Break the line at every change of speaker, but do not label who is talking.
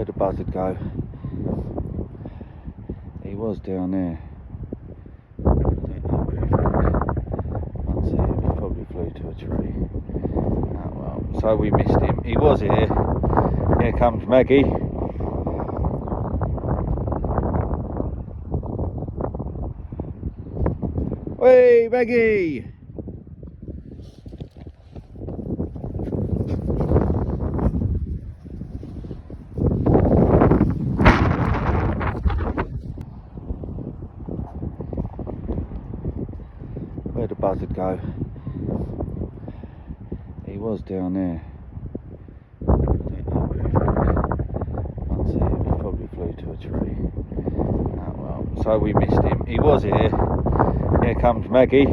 Where'd the buzzard go? He was down there. Can't see him, he probably flew to a tree. Oh well, so we missed him. He was here. Here comes Maggie. Hey Maggie! Where'd the buzzard go? He was down there. Can't see him, he probably flew to a tree. Oh well, so we missed him. He was here. Here comes Maggie.